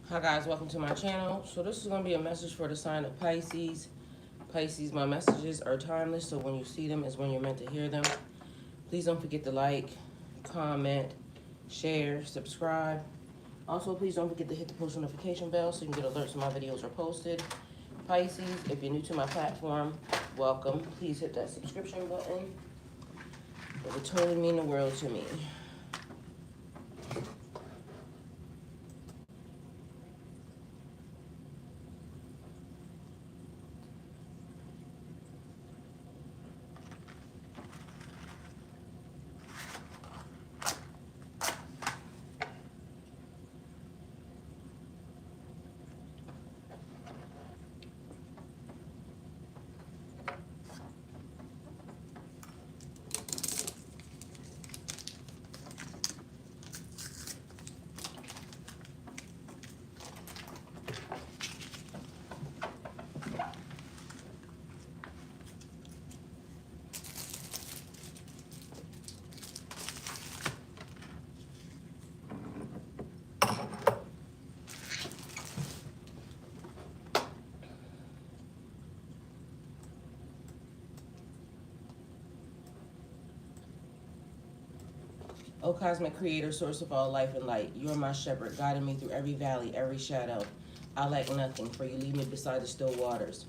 Hi guys, welcome to my channel. So this is going to be a message for the sign of Pisces. Pisces, my messages are timeless, so when you see them is when you're meant to hear them. Please don't forget to like, comment, share, subscribe. Also, please don't forget to hit the post notification bell so you can get alerts when my videos are posted. Pisces, if you're new to my platform, welcome. Please hit that subscription button. It would totally mean the world to me. O cosmic creator, source of all life and light, you are my shepherd, guiding me through every valley, every shadow. I lack nothing, for you lead me beside the still waters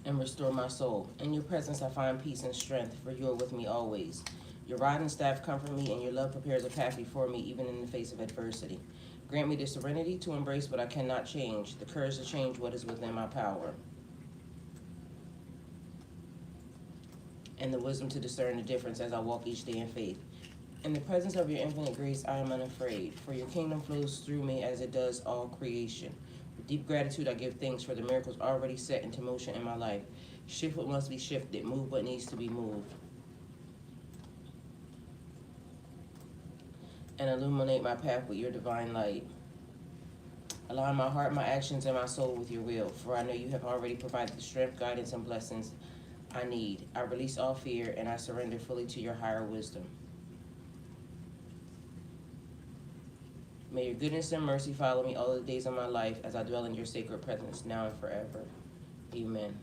and restore my soul. In your presence I find peace and strength, for you are with me always. Your rod and staff comfort me, and your love prepares a path before me, even in the face of adversity. Grant me the serenity to embrace what I cannot change, the courage to change what is within my power, and the wisdom to discern the difference as I walk each day in faith. In the presence of your infinite grace, I am unafraid, for your kingdom flows through me as it does all creation. With deep gratitude, I give thanks for the miracles already set into motion in my life. Shift what must be shifted, move what needs to be moved, and illuminate my path with your divine light. Align my heart, my actions, and my soul with your will, for I know you have already provided the strength, guidance, and blessings I need. I release all fear, and I surrender fully to your higher wisdom. May your goodness and mercy follow me all the days of my life as I dwell in your sacred presence, now and forever. Amen.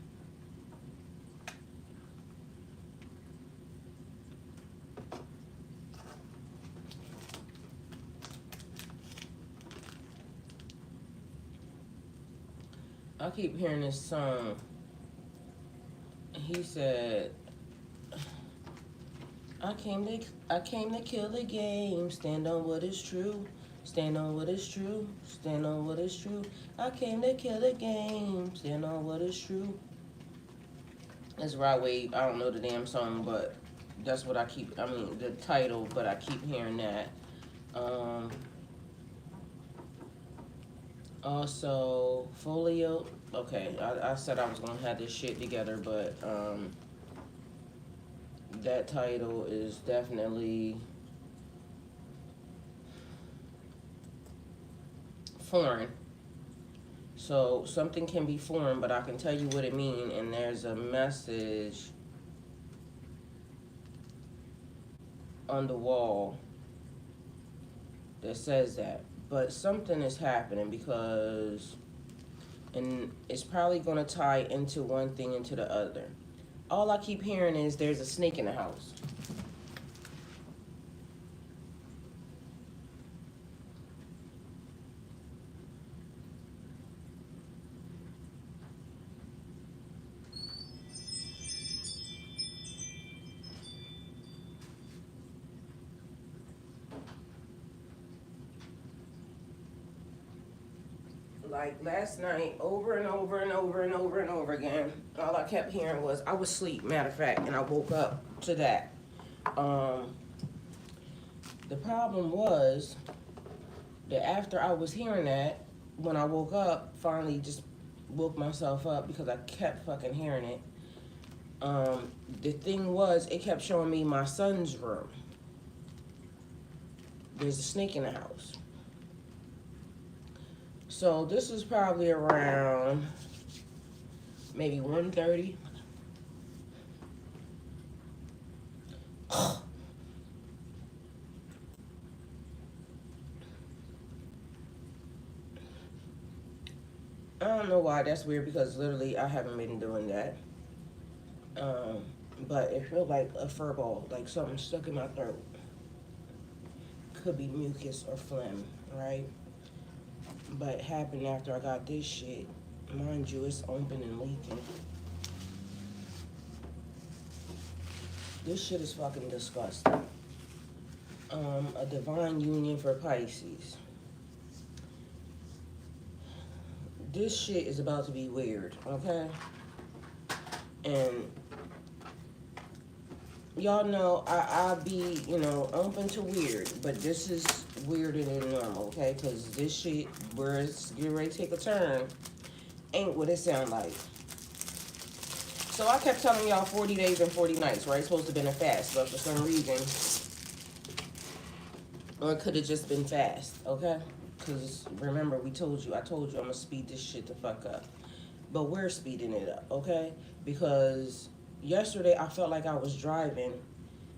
I keep hearing this song. He said, I came to kill the game, stand on what is true. Stand on what is true, stand on what is true. I came to kill the game, stand on what is true. That's Rod Wave. I don't know the damn song, but that's what the title, but I keep hearing that. Also, Folie. Okay, I said I was going to have this shit together, but that title is definitely foreign. So something can be foreign, but I can tell you what it means, and there's a message on the wall that says that. But something is happening because, and it's probably going to tie into one thing into the other. All I keep hearing is there's a snake in the house. Like last night, over and over and over and over and over again, all I kept hearing was, I was asleep, matter of fact, and I woke up to that. The problem was that after I was hearing that, when I woke up, finally just woke myself up because I kept fucking hearing it. The thing was, it kept showing me my son's room. There's a snake in the house. So this is probably around maybe 1:30. why that's weird, because literally I haven't been doing that. But it feels like a fur ball, like something stuck in my throat. Could be mucus or phlegm, right? But it happened after I got this shit. Mind you, it's open and leaking. This shit is fucking disgusting. A divine union for Pisces. This shit is about to be weird, okay? And y'all know I be, you know, open to weird, but this is weirder than normal, okay? Because this shit, where it's getting ready to take a turn, ain't what it sound like. So I kept telling y'all 40 days and 40 nights, right? It's supposed to have been a fast, but for some reason, or it could have just been fast, okay? Because remember, I told you I'm going to speed this shit the fuck up. But we're speeding it up, okay? Because yesterday I felt like I was driving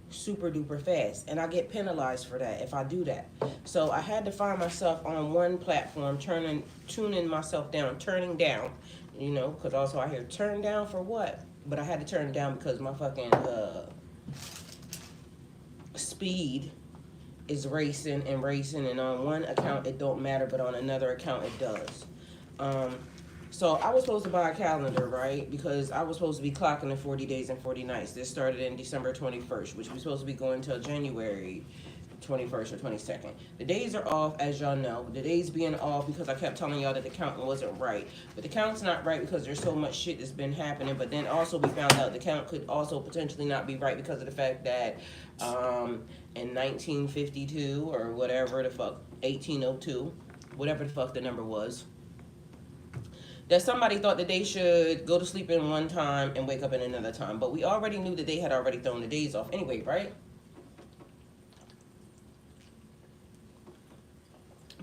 super duper fast, and I get penalized for that if I do that. So I had to find myself on one platform, tuning myself down, turning down, you know, because also I hear turn down for what? But I had to turn it down because my fucking speed is racing, and on one account it don't matter, but on another account it does. So I was supposed to buy a calendar, right? Because I was supposed to be clocking in 40 days and 40 nights. This started in December 21st, which was supposed to be going until January 21st or 22nd. The days are off, as y'all know. The days being off because I kept telling y'all that the count wasn't right. But the count's not right because there's so much shit that's been happening. But then also we found out the count could also potentially not be right because of the fact that in 1952 or whatever the fuck, 1802, whatever the fuck the number was, that somebody thought that they should go to sleep in one time and wake up in another time. But we already knew that they had already thrown the days off anyway, right?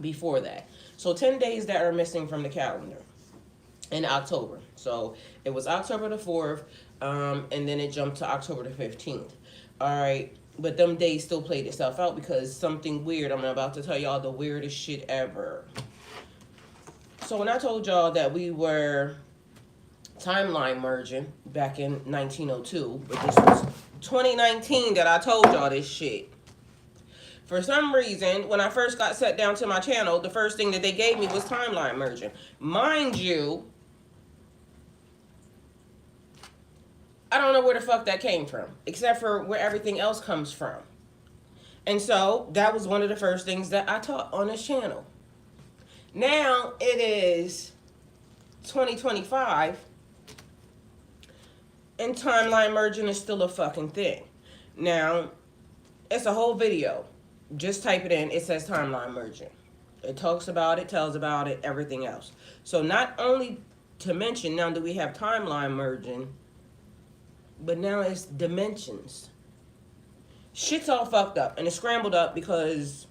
Before that. So 10 days that are missing from the calendar in October. So it was October the 4th, and then it jumped to October the 15th. All right. But them days still played itself out because something weird, I'm about to tell y'all the weirdest shit ever. So when I told y'all that we were timeline merging back in 1902, but this was 2019 that I told y'all this shit. For some reason, when I first got set down to my channel, the first thing that they gave me was timeline merging. Mind you, I don't know where the fuck that came from, except for where everything else comes from. And so that was one of the first things that I taught on this channel. Now it is 2025, and timeline merging is still a fucking thing. Now, it's a whole video. Just type it in. It says timeline merging. It talks about it, tells about it, everything else. So not only to mention now that we have timeline merging, but now it's dimensions. Shit's all fucked up, and it's scrambled up because,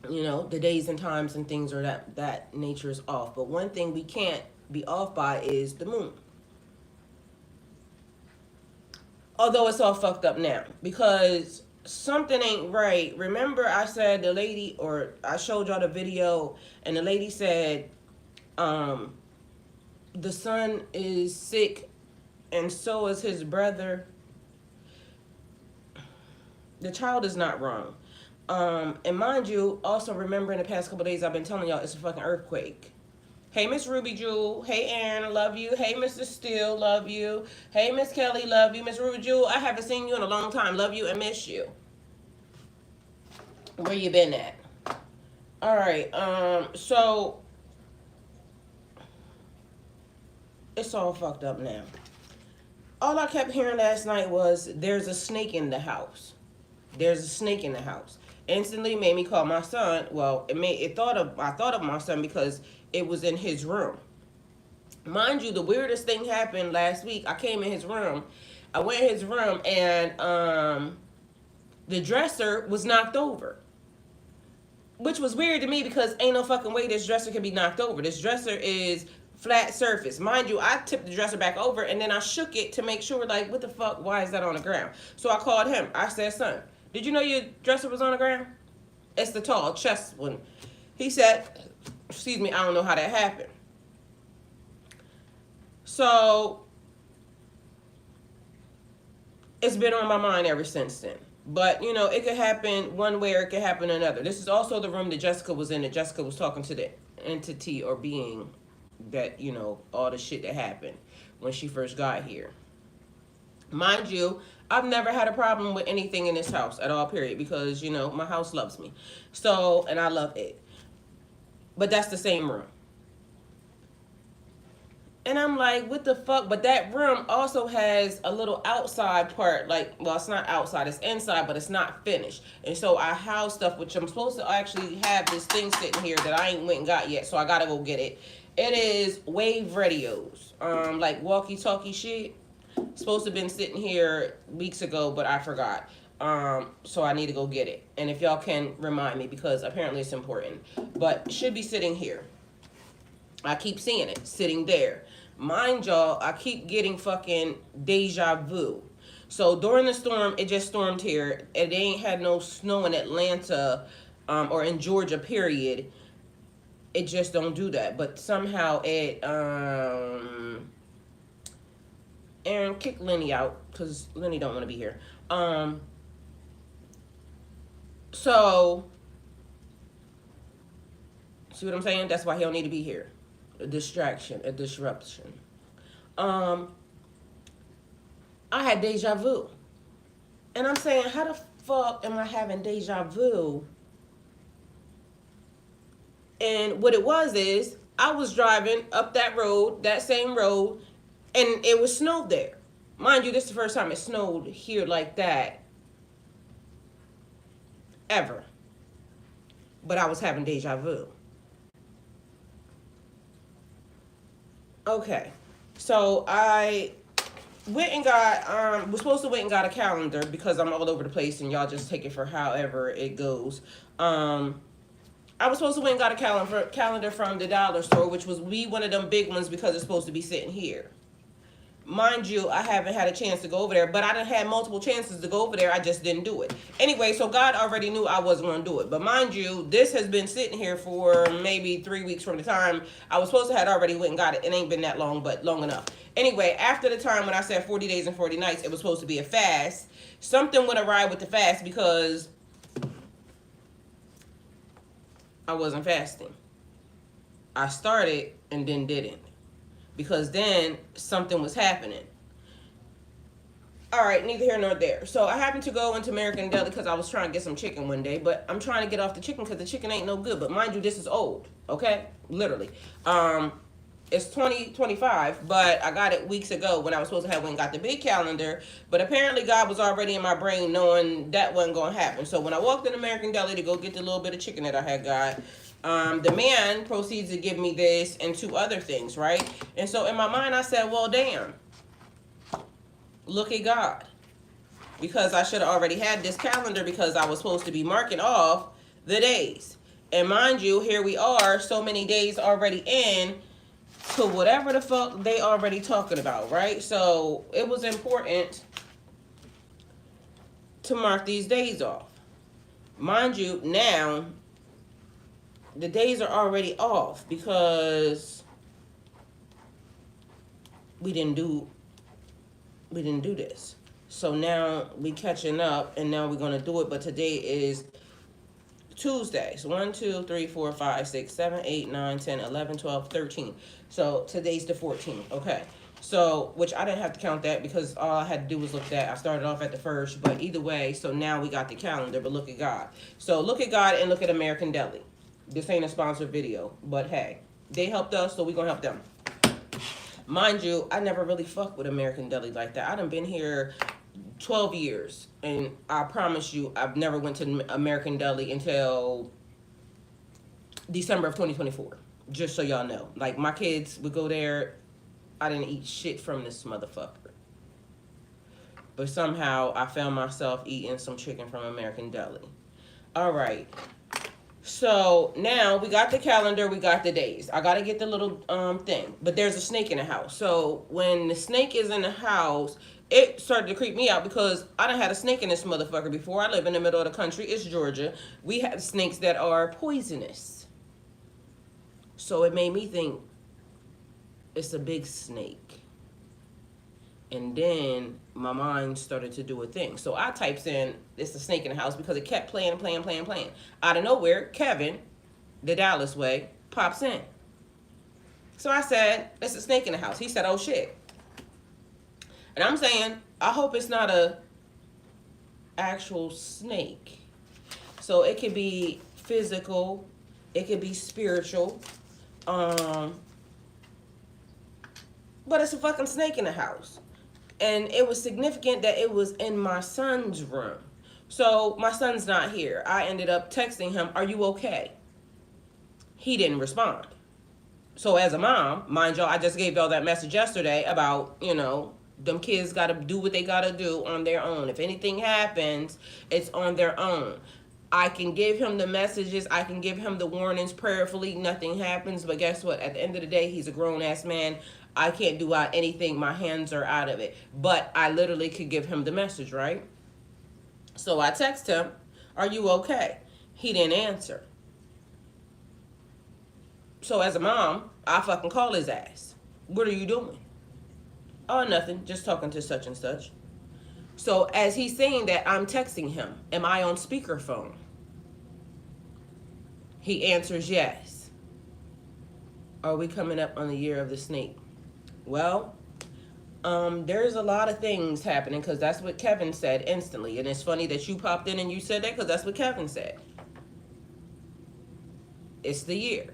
you know, the days and times and things are that nature is off. But one thing we can't be off by is the moon. Although it's all fucked up now because something ain't right. Remember I said the lady, or I showed y'all the video, and the lady said the son is sick and so is his brother. The child is not wrong. And mind you, also remember in the past couple days I've been telling y'all it's a fucking earthquake. Hey, Miss Ruby Jewel. Hey, Aaron, love you. Hey, Mr. Steele, love you. Hey, Miss Kelly, love you. Miss Ruby Jewel, I haven't seen you in a long time. Love you and miss you. Where you been at? All right, so it's all fucked up now. All I kept hearing last night was there's a snake in the house. There's a snake in the house. Instantly made me call my son. Well, I thought of my son because it was in his room. Mind you, the weirdest thing happened last week. I came in his room. I went in his room and the dresser was knocked over. Which was weird to me because ain't no fucking way this dresser can be knocked over. This dresser is flat surface. Mind you, I tipped the dresser back over and then I shook it to make sure, like, what the fuck? Why is that on the ground? So I called him. I said, son, did you know your dresser was on the ground? It's the tall chest one. He said, excuse me, I don't know how that happened. So it's been on my mind ever since then. But, you know, it could happen one way or it could happen another. This is also the room that Jessica was in, that Jessica was talking to the entity or being that, you know, all the shit that happened when she first got here. Mind you, I've never had a problem with anything in this house at all, period, because, you know, my house loves me. So, and I love it. But that's the same room. And I'm like, what the fuck? But that room also has a little outside part. Like, well, it's not outside, it's inside, but it's not finished. And so I house stuff, which I'm supposed to actually have this thing sitting here that I ain't went and got yet. So I gotta go get it. It is wave radios. Like walkie-talkie shit. Supposed to have been sitting here weeks ago, but I forgot. So I need to go get it. And if y'all can remind me, because apparently it's important. But should be sitting here. I keep seeing it sitting there. Mind y'all, I keep getting fucking deja vu. So during the storm, it just stormed here. It ain't had no snow in Atlanta or in Georgia, period. It just don't do that. But somehow it, Aaron, kick Lenny out because Lenny don't want to be here. So, see what I'm saying? That's why he don't need to be here. A distraction, a disruption. I had deja vu. And I'm saying, how the fuck am I having deja vu? And what it was is, I was driving up that road, that same road, and it was snowed there. Mind you, this is the first time it snowed here like that ever. But I was having deja vu. Okay, so I went and got, was supposed to wait and got a calendar because I'm all over the place and y'all just take it for however it goes. I was supposed to wait and got a calendar from the dollar store, which was one of them big ones because it's supposed to be sitting here. Mind you, I haven't had a chance to go over there, but I done had multiple chances to go over there. I just didn't do it. Anyway, so God already knew I wasn't going to do it. But mind you, this has been sitting here for maybe 3 weeks from the time I was supposed to have already went and got it. It ain't been that long, but long enough. Anyway, after the time when I said 40 days and 40 nights, it was supposed to be a fast. Something went awry with the fast because I wasn't fasting. I started and then didn't. Because then something was happening. All right, neither here nor there. So I happened to go into American Deli because I was trying to get some chicken one day. But I'm trying to get off the chicken because the chicken ain't no good. But mind you, this is old. Okay? Literally. It's 2025, but I got it weeks ago when I was supposed to have went and got the big calendar. But apparently God was already in my brain knowing that wasn't going to happen. So when I walked in American Deli to go get the little bit of chicken that I had got, the man proceeds to give me this and 2 other things, right? And so in my mind, I said, well, damn. Look at God. Because I should have already had this calendar because I was supposed to be marking off the days. And mind you, here we are, so many days already in to whatever the fuck they already talking about, right? So it was important to mark these days off. Mind you, now the days are already off because we didn't do this. So now we catching up and now we're going to do it. But today is Tuesday. So 1, 2, 3, 4, 5, 6, 7, 8, 9, 10, 11, 12, 13. So today's the 14th. Okay. So, which I didn't have to count that because all I had to do was look at that. I started off at the first, but either way, so now we got the calendar, but look at God. So look at God and look at American Deli. This ain't a sponsored video, but hey, they helped us, so we gonna help them. Mind you, I never really fucked with American Deli like that. I done been here 12 years, and I promise you, I've never went to American Deli until December of 2024. Just so y'all know. Like, my kids would go there. I didn't eat shit from this motherfucker. But somehow, I found myself eating some chicken from American Deli. All right. So now we got the calendar, we got the days. I got to get the little thing. But there's a snake in the house. So when the snake is in the house, it started to creep me out because I done had a snake in this motherfucker before. I live in the middle of the country. It's Georgia. We have snakes that are poisonous. So it made me think, it's a big snake. And then my mind started to do a thing. So I typed in, it's a snake in the house, because it kept playing. Out of nowhere, Kevin, the Dallas way, pops in. So I said, it's a snake in the house. He said, oh shit. And I'm saying, I hope it's not a actual snake. So it could be physical, it could be spiritual, but it's a fucking snake in the house. And it was significant that it was in my son's room. So my son's not here. I ended up texting him, are you okay? He didn't respond. So as a mom, mind y'all, I just gave y'all that message yesterday about, you know, them kids got to do what they got to do on their own. If anything happens, it's on their own. I can give him the messages. I can give him the warnings prayerfully. Nothing happens. But guess what? At the end of the day, he's a grown-ass man. I can't do anything. My hands are out of it. But I literally could give him the message, right? So I text him, are you okay? He didn't answer. So as a mom, I fucking call his ass. What are you doing? Oh, nothing. Just talking to such and such. So as he's saying that, I'm texting him. Am I on speakerphone? He answers yes. Are we coming up on the year of the snake? Well, there's a lot of things happening, because that's what Kevin said instantly. And it's funny that you popped in and you said that, because that's what Kevin said. It's the year.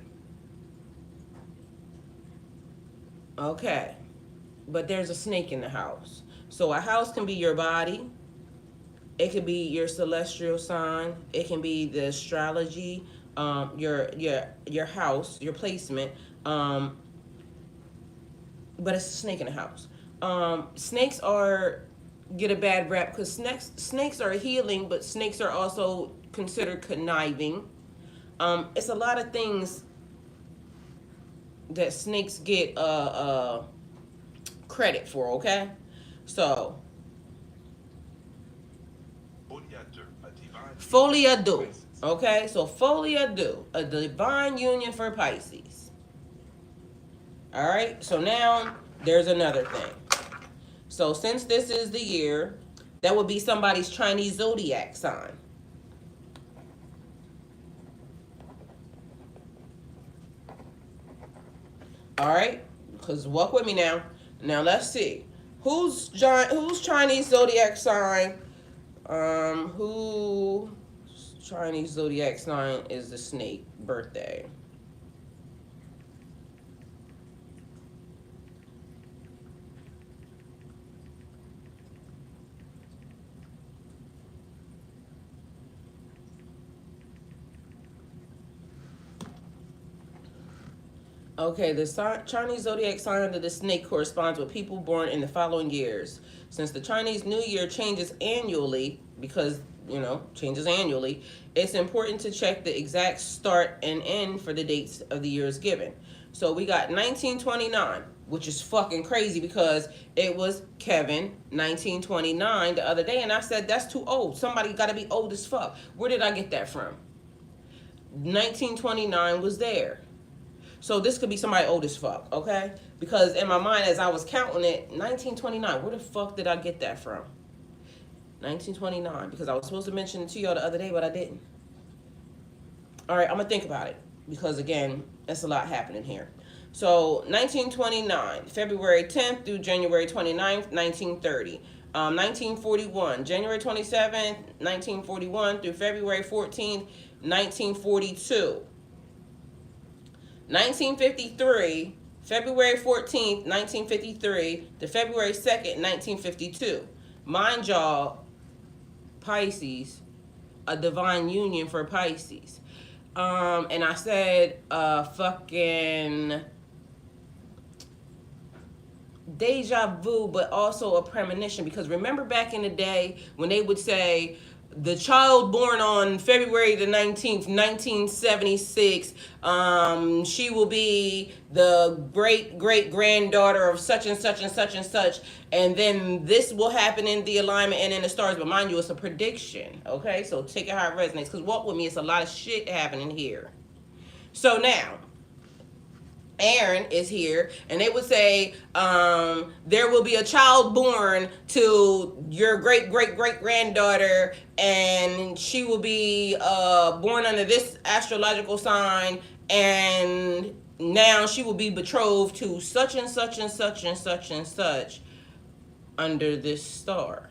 Okay. But there's a snake in the house. So a house can be your body. It could be your celestial sign. It can be the astrology, your house, your placement. But it's a snake in the house. Snakes get a bad rap because snakes are healing, but snakes are also considered conniving. It's a lot of things that snakes get credit for, okay? So Folie, Deux, okay? So Folie, Deux, a divine union for Pisces. All right, so now there's another thing. So since this is the year, that would be somebody's Chinese zodiac sign. All right, because walk with me now. Now let's see. Who's Chinese zodiac sign? Who Chinese zodiac sign is the snake birthday? Okay, the Chinese zodiac sign of the snake corresponds with people born in the following years. Since the Chinese New Year changes annually, because, you know, changes annually, it's important to check the exact start and end for the dates of the years given. So we got 1929, which is fucking crazy because it was Kevin 1929 the other day, and I said, that's too old. Somebody got to be old as fuck. Where did I get that from? 1929 was there. So this could be somebody old as fuck, okay? Because in my mind, as I was counting it, 1929, where the fuck did I get that from? 1929, because I was supposed to mention it to y'all the other day, but I didn't. All right, I'm going to think about it, because, again, that's a lot happening here. So 1929, February 10th through January 29th, 1930. 1941, January 27th, 1941 through February 14th, 1942. 1953, February 14th, 1953 to February 2nd, 1952. Mind y'all, Pisces, a divine union for Pisces. And I said fucking deja vu, but also a premonition, because remember back in the day when they would say, the child born on February the 19th, 1976, she will be the great-great-granddaughter of such and such and such and such, and then this will happen in the alignment and in the stars. But mind you, it's a prediction, okay? So take it how it resonates, because walk with me, it's a lot of shit happening here. So now, Aaron is here, and they would say, there will be a child born to your great great great granddaughter, and she will be born under this astrological sign, and now she will be betrothed to such and such and such and such and such under this star.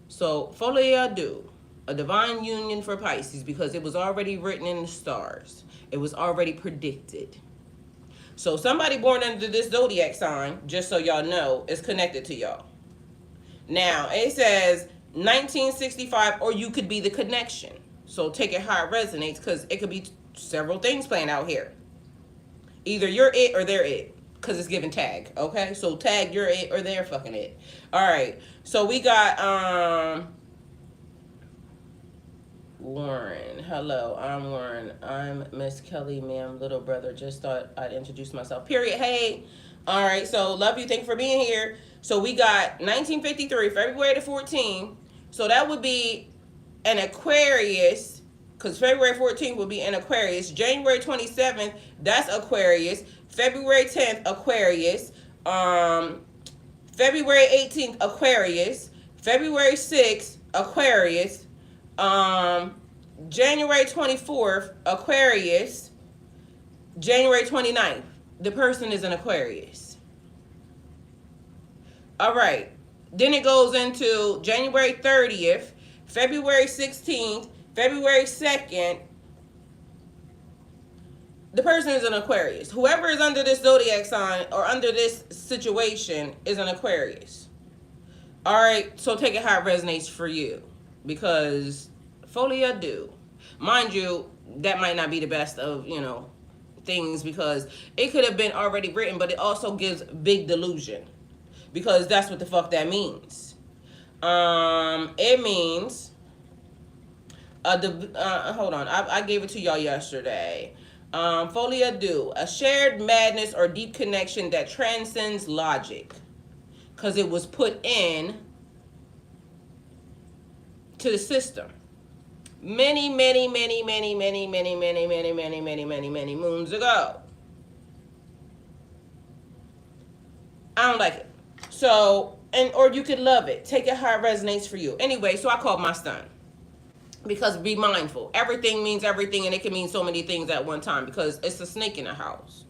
So Folie, a divine union for Pisces, because it was already written in the stars. It was already predicted. So somebody born under this zodiac sign, just so y'all know, is connected to y'all. Now, it says 1965, or you could be the connection. So take it how it resonates, because it could be several things playing out here. Either you're it or they're it, because it's given tag, okay? So tag you're it or they're fucking it. All right, so we got Warren. Hello, I'm Warren. I'm Miss Kelly, ma'am, little brother. Just thought I'd introduce myself. Period. Hey. All right, so love you. Thank you for being here. So we got 1953, February the 14th. So that would be an Aquarius, because February 14th would be an Aquarius. January 27th, that's Aquarius. February 10th, Aquarius. February 18th, Aquarius. February 6th, Aquarius. January 24th, Aquarius. January 29th, the person is an Aquarius. All right. Then it goes into January 30th, February 16th, February 2nd. The person is an Aquarius. Whoever is under this zodiac sign or under this situation is an Aquarius. All right. So take it how it resonates for you. Because Folie do. Mind you, that might not be the best of, things, because it could have been already written, but it also gives big delusion. Because that's what the fuck that means. It means, hold on, I gave it to y'all yesterday. Folie do, a shared madness or deep connection that transcends logic. Because it was put in to the system many moons ago. I don't like it. So, or you could love it. Take it how it resonates for you. Anyway, so I called my son. Because be mindful. Everything means everything, and it can mean so many things at one time, because it's a snake in the house.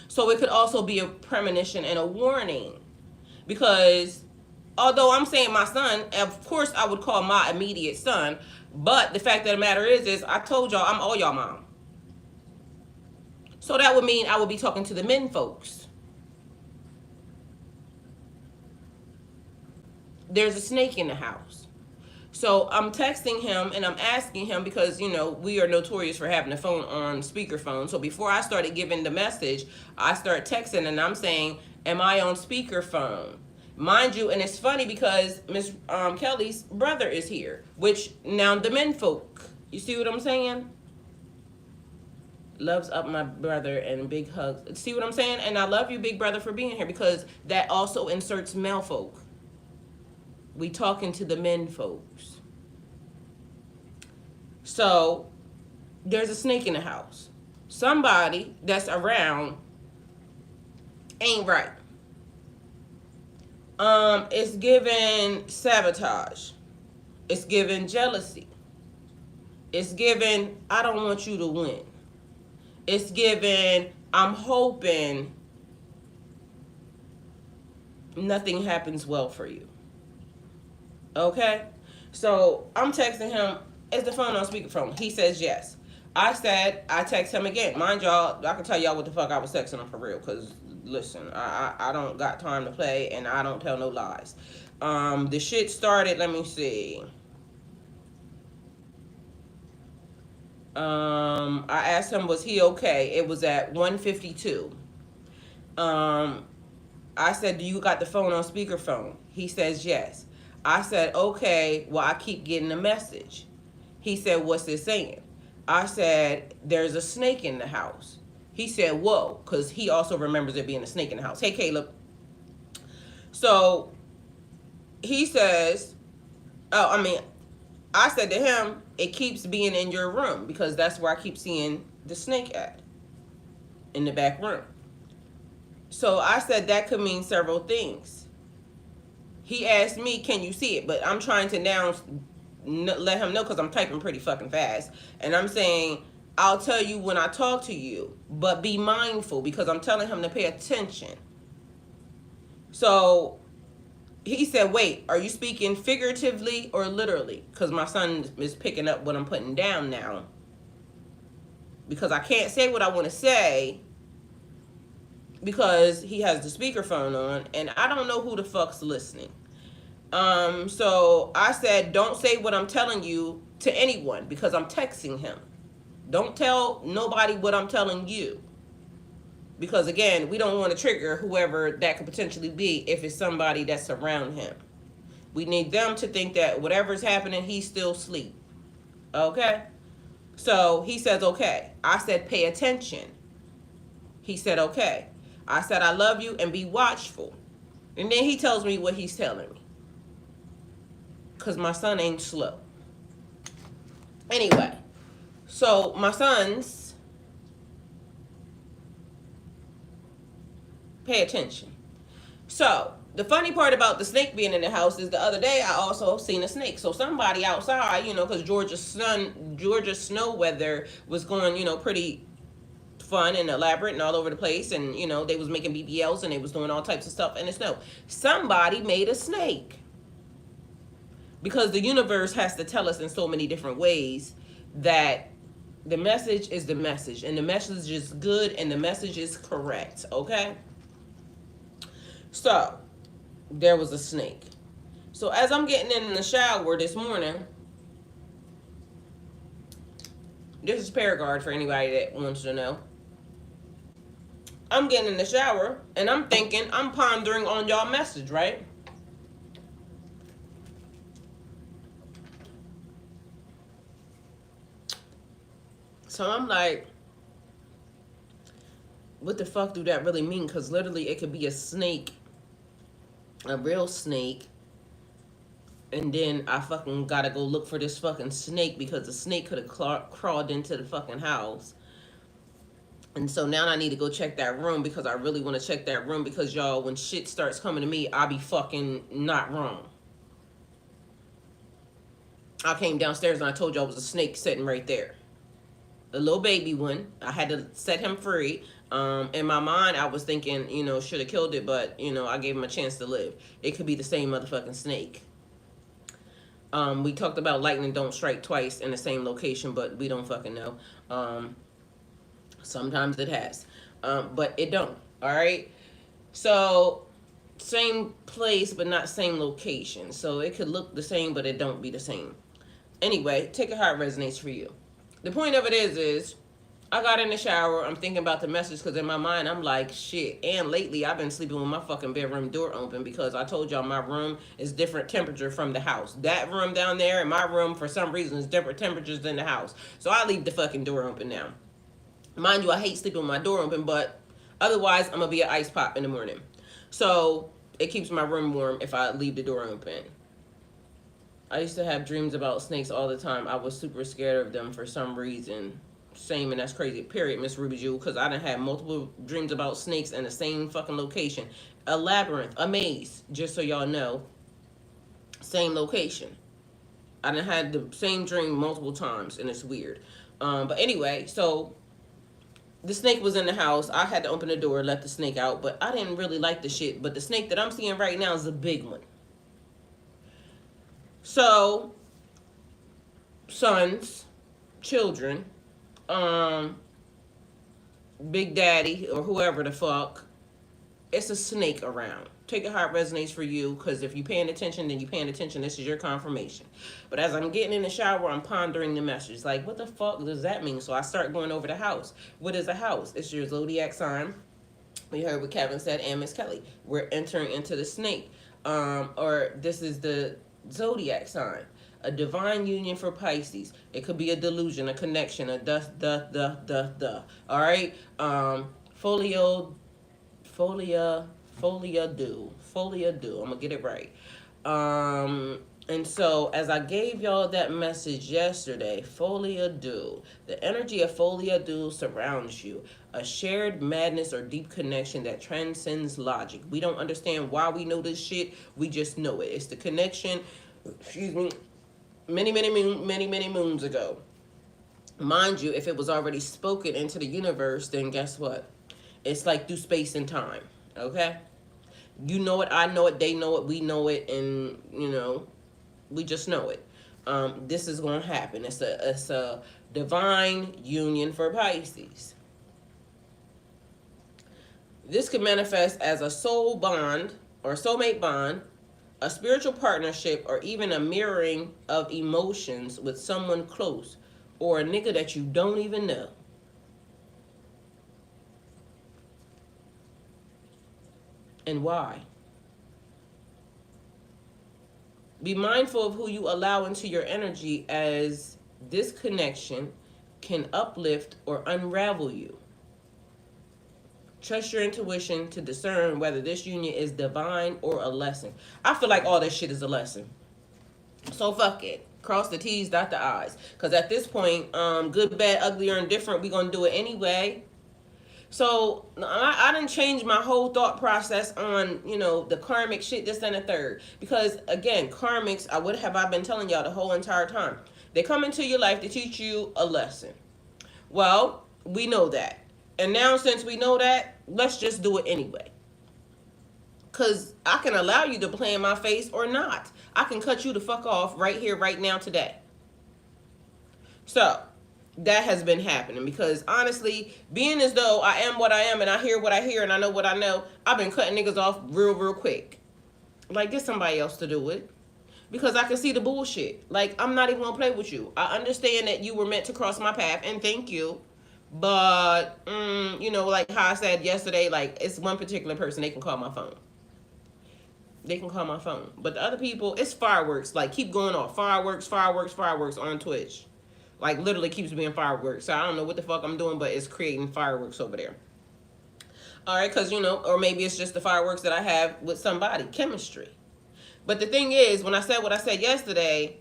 So it could also be a premonition and a warning. Because although I'm saying my son, of course I would call my immediate son, but the fact of the matter is I told y'all I'm all y'all mom. So that would mean I would be talking to the men folks. There's a snake in the house. So I'm texting him and I'm asking him, because, we are notorious for having the phone on speakerphone. So before I started giving the message, I started texting and I'm saying, am I on speakerphone? Mind you, and it's funny because Miss Kelly's brother is here, which now the men folk, you see what I'm saying? Loves up my brother and big hugs. See what I'm saying? And I love you, big brother, for being here, because that also inserts male folk. We talking to the men folks. So there's a snake in the house. Somebody that's around ain't right. It's given sabotage. It's given jealousy. It's given, I don't want you to win. It's given, I'm hoping nothing happens well for you. Okay? So I'm texting him, is the phone on speakerphone? He says yes. I text him again. Mind y'all, I can tell y'all what the fuck I was texting him for real, because listen, I don't got time to play, and I don't tell no lies. The shit started, let me see. I asked him, was he okay? It was at 1:52. I said, do you got the phone on speakerphone? He says yes. I said, okay, well, I keep getting a message. He said, what's it saying? I said, there's a snake in the house. He said, whoa, because he also remembers there being a snake in the house. Hey, Caleb. So he says, I said to him, it keeps being in your room, because that's where I keep seeing the snake at, in the back room. So I said that could mean several things. He asked me, can you see it? But I'm trying to now let him know because I'm typing pretty fucking fast. And I'm saying, I'll tell you when I talk to you, but be mindful, because I'm telling him to pay attention. So he said, wait, are you speaking figuratively or literally? Because my son is picking up what I'm putting down now. Because I can't say what I want to say because he has the speakerphone on and I don't know who the fuck's listening. So I said, don't say what I'm telling you to anyone because I'm texting him. Don't tell nobody what I'm telling you. Because again, we don't want to trigger whoever that could potentially be if it's somebody that's around him. We need them to think that whatever's happening, he's still asleep. Okay? So he says, okay. I said, pay attention. He said, okay. I said, I love you and be watchful. And then he tells me what he's telling me. Because my son ain't slow. Anyway, so my sons, pay attention. So the funny part about the snake being in the house is the other day I also seen a snake. So somebody outside, because Georgia's snow weather was going, pretty fun and elaborate and all over the place, and they was making BBLs and they was doing all types of stuff in the snow. Somebody made a snake. Because the universe has to tell us in so many different ways that the message is the message. And the message is good and the message is correct. Okay? So, there was a snake. So, as I'm getting in the shower this morning, this is Paragard for anybody that wants to know. I'm getting in the shower and I'm thinking, I'm pondering on y'all message, right? So I'm like, what the fuck do that really mean? Because literally it could be a snake, a real snake, and then I fucking gotta go look for this fucking snake because the snake could have crawled into the fucking house. And so now I need to go check that room because I really want to check that room because, y'all, when shit starts coming to me, I be fucking not wrong. I came downstairs and I told y'all it was a snake sitting right there. A little baby one. I had to set him free. In my mind, I was thinking, should have killed it, but, I gave him a chance to live. It could be the same motherfucking snake. We talked about lightning don't strike twice in the same location, but we don't fucking know. Sometimes it has. But it don't. All right? So, same place, but not same location. So, it could look the same, but it don't be the same. Anyway, take it how it resonates for you. The point of it is I got in the shower. I'm thinking about the message because in my mind, I'm like, shit. And lately, I've been sleeping with my fucking bedroom door open because I told y'all my room is different temperature from the house. That room down there and my room, for some reason, is different temperatures than the house. So I leave the fucking door open now. Mind you, I hate sleeping with my door open, but otherwise, I'm going to be an ice pop in the morning. So it keeps my room warm if I leave the door open. I used to have dreams about snakes all the time. I was super scared of them for some reason. Same, and that's crazy. Period, Miss Ruby Jewel, because I done had multiple dreams about snakes in the same fucking location. A labyrinth, a maze, just so y'all know. Same location. I done had the same dream multiple times, and it's weird. But anyway, so the snake was in the house. I had to open the door, let the snake out, but I didn't really like the shit. But the snake that I'm seeing right now is a big one. So, sons, children, Big Daddy, or whoever the fuck, it's a snake around. Take it how it resonates for you, because if you're paying attention, then you're paying attention. This is your confirmation. But as I'm getting in the shower, I'm pondering the message. Like, what the fuck does that mean? So I start going over the house. What is a house? It's your zodiac sign. We heard what Kevin said and Miss Kelly. We're entering into the snake. Or this is the zodiac sign. A divine union for Pisces. It could be a delusion, a connection, a all right? Folie Deux. I'm gonna get it right. And so, as I gave y'all that message yesterday, Folie Deux, the energy of Folie Deux surrounds you. A shared madness or deep connection that transcends logic. We don't understand why we know this shit. We just know it. It's the connection, excuse me, many moons ago. Mind you, if it was already spoken into the universe, then guess what? It's like through space and time. Okay? You know it, I know it, they know it, we know it, and we just know it. This is going to happen. It's a divine union for Pisces. This could manifest as a soul bond or soulmate bond, a spiritual partnership, or even a mirroring of emotions with someone close or a nigga that you don't even know. And why? Be mindful of who you allow into your energy, as this connection can uplift or unravel you. Trust your intuition to discern whether this union is divine or a lesson. I feel like all this shit is a lesson. So fuck it. Cross the T's, dot the I's. Because at this point, good, bad, ugly, or indifferent, we're going to do it anyway. So I didn't change my whole thought process on, the karmic shit, this and the third. Because again, karmics, what have I been telling y'all the whole entire time? They come into your life to teach you a lesson. Well, we know that. And now since we know that, let's just do it anyway. Because I can allow you to play in my face or not. I can cut you the fuck off right here, right now, today. So that has been happening because honestly, being as though I am what I am and I hear what I hear and I know what I know, I've been cutting niggas off real quick. Like, get somebody else to do it. Because I can see the bullshit. Like, I'm not even gonna play with you. I understand that you were meant to cross my path, and thank you. But, like how I said yesterday, like, it's one particular person, they can call my phone. They can call my phone. But the other people, it's fireworks. Like, keep going off. Fireworks on Twitch. Like, literally keeps being fireworks. So I don't know what the fuck I'm doing, but it's creating fireworks over there. All right, because, or maybe it's just the fireworks that I have with somebody. Chemistry. But the thing is, when I said what I said yesterday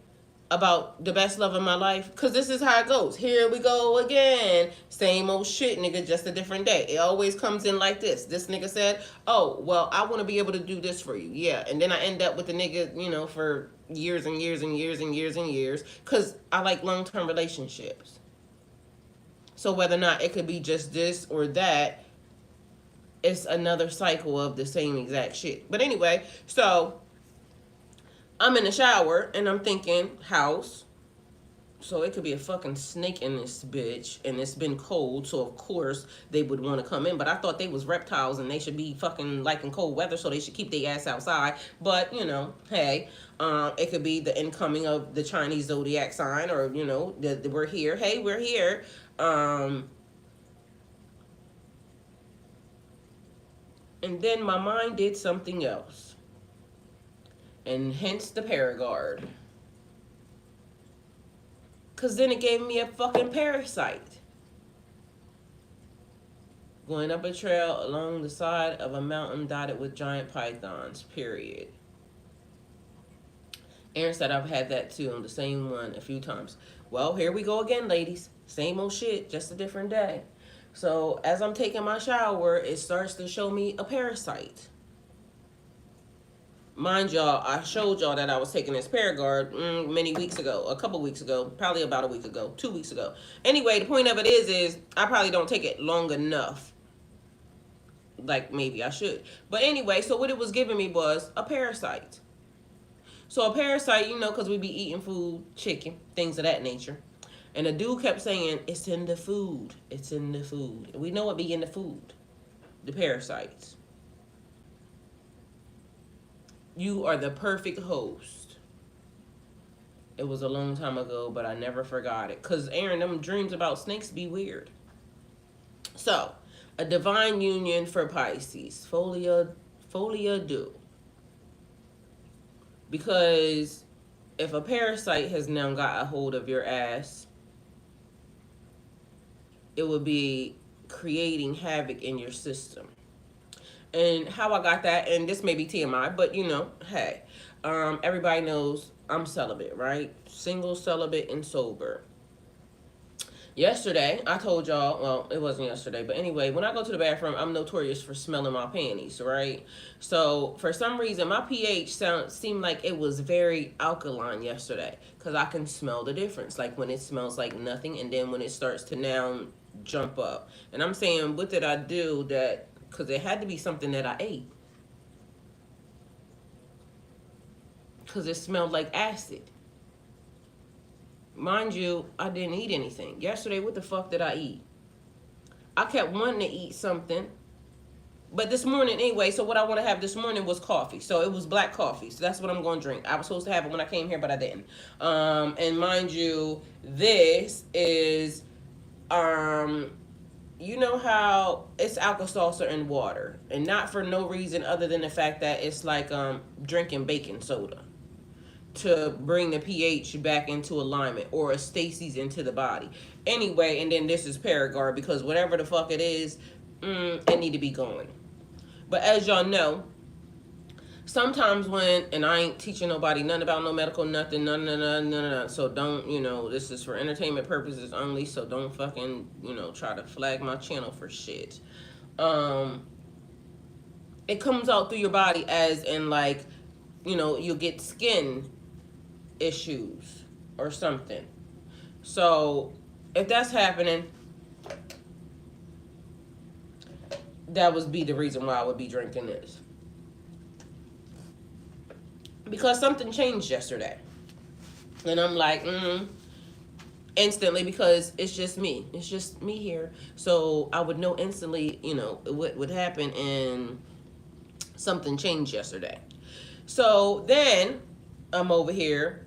about the best love of my life, because this is how it goes. Here we go again. Same old shit, nigga, just a different day. It always comes in like this. This nigga said, oh, well, I want to be able to do this for you. Yeah, and then I end up with the nigga, for years and years and years and years and years, because I like long-term relationships. So whether or not it could be just this or that, it's another cycle of the same exact shit. But anyway, so I'm in the shower and I'm thinking house. So it could be a fucking snake in this bitch, and it's been cold, so of course they would want to come in. But I thought they was reptiles and they should be fucking liking cold weather, so they should keep their ass outside. But hey, it could be the incoming of the Chinese zodiac sign, or we're here. Hey, we're here. And then my mind did something else, and hence the Paragard. Because then it gave me a fucking parasite. Going up a trail along the side of a mountain dotted with giant pythons, period. Aaron said I've had that too, on the same one a few times. Well, here we go again, ladies. Same old shit, just a different day. So as I'm taking my shower, it starts to show me a parasite. Mind y'all, I showed y'all that I was taking this Paragard many weeks ago, a couple weeks ago, probably about a week ago, 2 weeks ago. Anyway, the point of it is I probably don't take it long enough. Like, maybe I should. But anyway, so what it was giving me was a parasite. So a parasite, because we be eating food, chicken, things of that nature. And the dude kept saying, it's in the food. It's in the food. And we know it be in the food. The parasites. You are the perfect host. It was a long time ago, but I never forgot it. Because, Aaron, them dreams about snakes be weird. So, a divine union for Pisces. Folie Deux. Because if a parasite has now got a hold of your ass, it would be creating havoc in your system. And how I got that, and this may be TMI, but hey, Everybody knows I'm celibate, right? Single, celibate, and sober. Yesterday, I told y'all, well, it wasn't yesterday, but anyway, when I go to the bathroom, I'm notorious for smelling my panties, right? So, for some reason, my pH seemed like it was very alkaline yesterday because I can smell the difference, like when it smells like nothing and then when it starts to now jump up. And I'm saying, what did I do that, because it had to be something that I ate because it smelled like acid. Mind you, I didn't eat anything. Yesterday, what the fuck did I eat? I kept wanting to eat something. But this morning, anyway, so what I want to have this morning was coffee. So it was black coffee. So that's what I'm going to drink. I was supposed to have it when I came here, but I didn't. And mind you, this is, you know how it's Alka-Seltzer and water. And not for no reason other than the fact that it's like drinking baking soda to bring the pH back into alignment, or a Stacy's into the body. Anyway, and then this is Paragard, because whatever the fuck it is, it need to be going. But as y'all know, sometimes when, and I ain't teaching nobody nothing about no medical, nothing, none. So don't, this is for entertainment purposes only, so don't fucking, try to flag my channel for shit. It comes out through your body as in like, you'll get skin issues or something. So if that's happening, that would be the reason why I would be drinking this. Because something changed yesterday. And I'm like, instantly, because it's just me. It's just me here. So I would know instantly, what would happen, and something changed yesterday. So then I'm over here.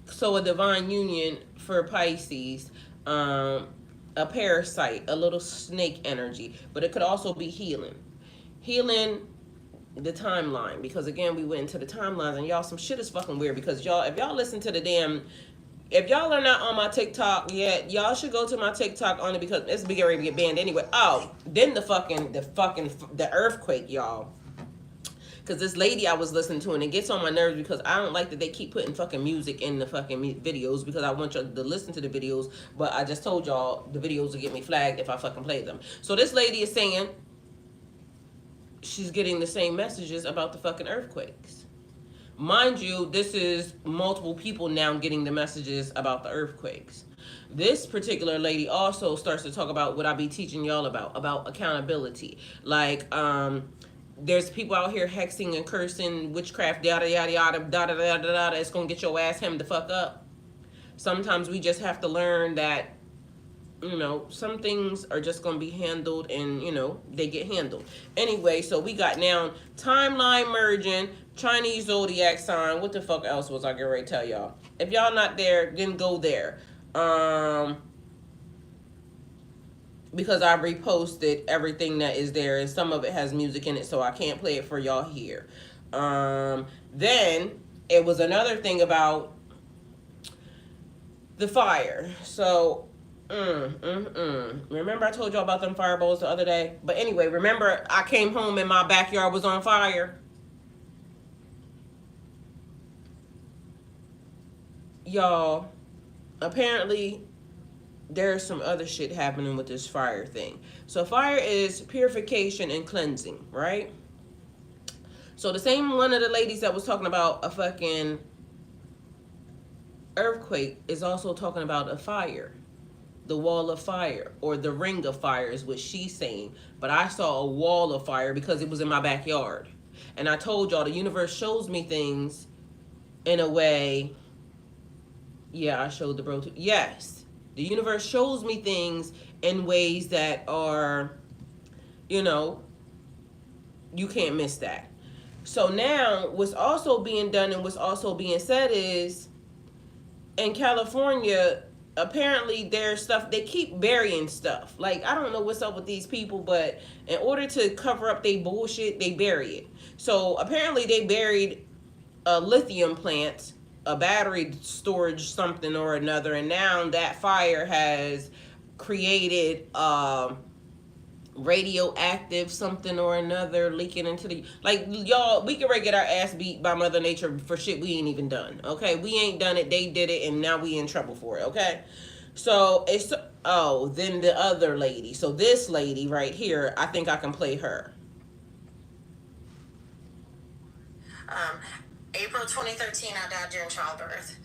So a divine union for Pisces, a parasite, a little snake energy, but it could also be healing. Healing the timeline, because again, we went into the timelines, and y'all, some shit is fucking weird, because y'all, if y'all listen to the damn, if y'all are not on my TikTok yet, y'all should go to my TikTok only because it's getting ready to get banned anyway. Oh, then the earthquake, y'all. Because this lady I was listening to, and it gets on my nerves because I don't like that they keep putting fucking music in the fucking videos, because I want y'all to listen to the videos, but I just told y'all the videos will get me flagged if I fucking play them. So this lady is saying she's getting the same messages about the fucking earthquakes. Mind you, this is multiple people now getting the messages about the earthquakes. This particular lady also starts to talk about what I be teaching y'all about accountability. Like, there's people out here hexing and cursing, witchcraft, yada, yada, yada, da, da, da, da, da. It's going to get your ass hemmed the fuck up. Sometimes we just have to learn that, some things are just going to be handled, and, they get handled. Anyway, so we got now timeline merging, Chinese zodiac sign. What the fuck else was I getting ready to tell y'all? If y'all not there, then go there. Because I reposted everything that is there, and some of it has music in it, so I can't play it for y'all here. Then it was another thing about the fire. So, remember I told y'all about them fireballs the other day? But anyway, remember I came home and my backyard was on fire? Y'all, apparently there's some other shit happening with this fire thing. So fire is purification and cleansing, right? So the same one of the ladies that was talking about a fucking earthquake is also talking about a fire. The wall of fire, or the ring of fire is what she's saying. But I saw a wall of fire because it was in my backyard. And I told y'all the universe shows me things in a way. Yeah, I showed the bro too. Yes. The universe shows me things in ways that are, you can't miss that. So now what's also being done and what's also being said is, in California, apparently there's stuff, they keep burying stuff. Like, I don't know what's up with these people, but in order to cover up their bullshit, they bury it. So apparently they buried a lithium plant, a battery storage something or another, and now that fire has created radioactive something or another leaking into the, like, y'all, we can get our ass beat by Mother Nature for shit we ain't even done. Okay, we ain't done it, they did it, and now we in trouble for it. Okay, so it's, oh, then the other lady, so this lady right here, I think I can play her. April 2013, I died during childbirth.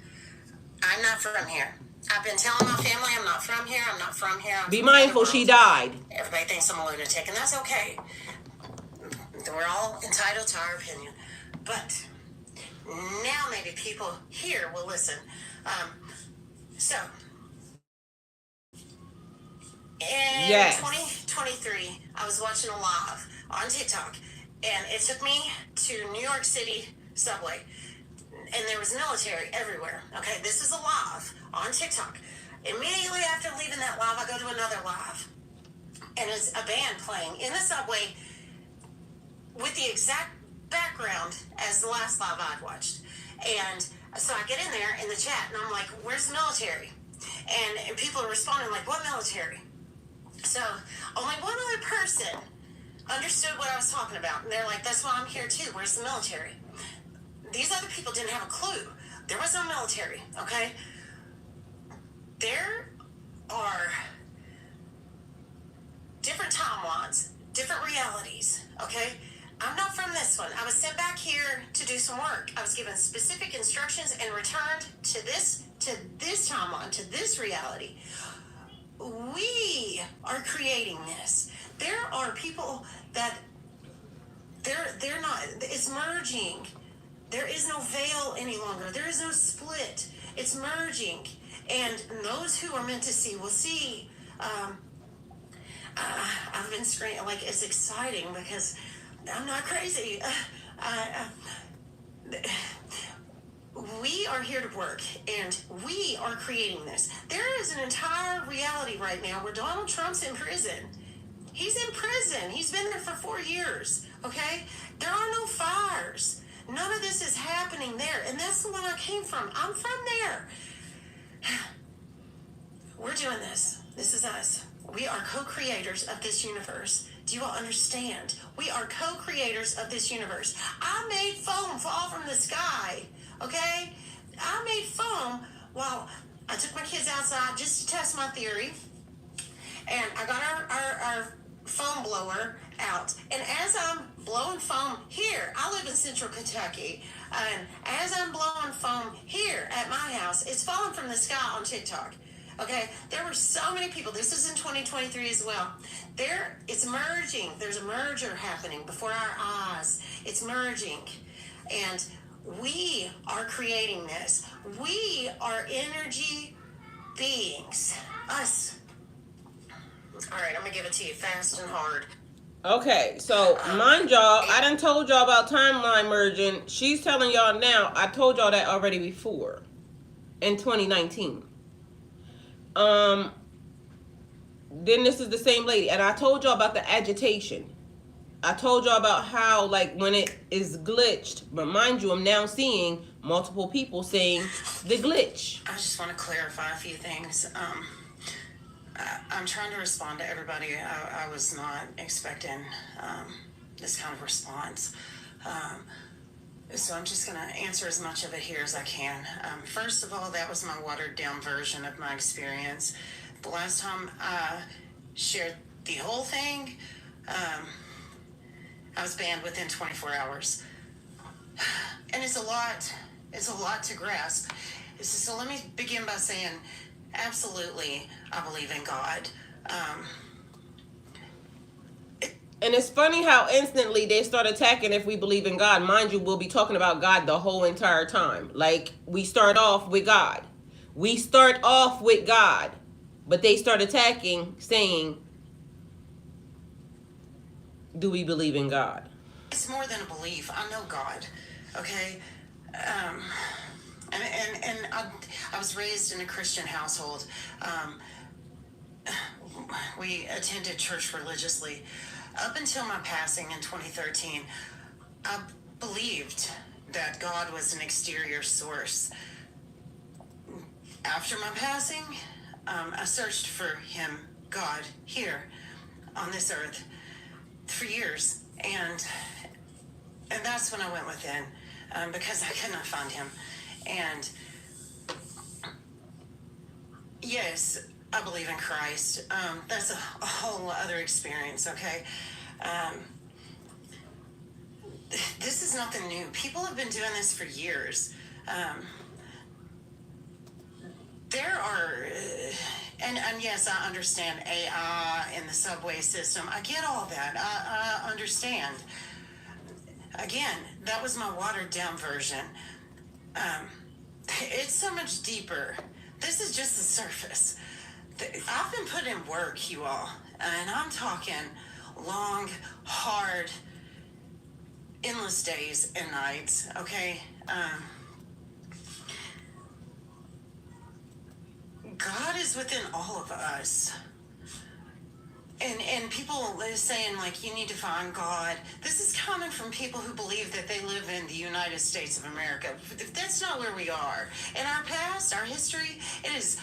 I'm not from here. I've been telling my family I'm not from here. I'm not from here. Be mindful, she died. Everybody thinks I'm a lunatic, and that's okay. We're all entitled to our opinion. But now maybe people here will listen. So, in 2023, I was watching a live on TikTok, and it took me to New York City subway, and there was military everywhere. Okay, this is a live on TikTok. Immediately after leaving that live, I go to another live, and it's a band playing in the subway with the exact background as the last live I'd watched. And so I get in there in the chat, and I'm like, where's the military? And people are responding like, what military? So only one other person understood what I was talking about, and they're like, that's why I'm here too. Where's the military? These other people didn't have a clue. There was no military, okay? There are different timelines, different realities, okay? I'm not from this one. I was sent back here to do some work. I was given specific instructions and returned to this timeline, to this reality. We are creating this. There are people that they're not, it's merging. There is no veil any longer. There is no split. It's merging. And those who are meant to see will see. I've been screaming, like, it's exciting because I'm not crazy. We are here to work, and we are creating this. There is an entire reality right now where Donald Trump's in prison. He's in prison. He's been there for 4 years, okay? There are no fires. None of this is happening there, and that's the one I came from. I'm from there. We're doing this. This is us. We are co-creators of this universe. Do you all understand? We are co-creators of this universe. I made foam fall from the sky, okay? I made foam while I took my kids outside just to test my theory, and I got our foam blower out. And as I'm blowing foam here, I live in central Kentucky, and as I'm blowing foam here at my house, it's falling from the sky on TikTok. Okay, there were so many people. This is in 2023 as well. It's merging. There's a merger happening before our eyes. It's merging. And we are creating this. We are energy beings. Us. All right, I'm going to give it to you fast and hard. Okay, so mind y'all, I done told y'all about timeline merging. She's telling y'all now. I told y'all that already before in 2019. Then this is the same lady, and I told y'all about the agitation. I told y'all about how, like, when it is glitched, but mind you, I'm now seeing multiple people saying the glitch. I just want to clarify a few things. I'm trying to respond to everybody. I was not expecting this kind of response. So I'm just going to answer as much of it here as I can. First of all, that was my watered down version of my experience. The last time I shared the whole thing, I was banned within 24 hours. And it's a lot to grasp. So let me begin by saying, absolutely, I believe in God. And it's funny how instantly they start attacking if we believe in God. Mind you, we'll be talking about God the whole entire time. Like, we start off with God. We start off with God. But they start attacking, saying, do we believe in God? It's more than a belief. I know God, okay? And I was raised in a Christian household. We attended church religiously. Up until my passing in 2013, I believed that God was an exterior source. After my passing, I searched for him, God, here. on this earth for years, and that's when I went within, because I could not find him. And yes, I believe in Christ. That's a whole other experience, okay? This is nothing new. People have been doing this for years. There are, and yes, I understand AI in the subway system. I get all that. I understand. Again, that was my watered down version. It's so much deeper. This is just the surface. I've been putting in work, you all, and I'm talking long, hard, endless days and nights, okay? God is within all of us. And people are saying, like, you need to find God. This is coming from people who believe that they live in the United States of America. That's not where we are. In our past, our history, it is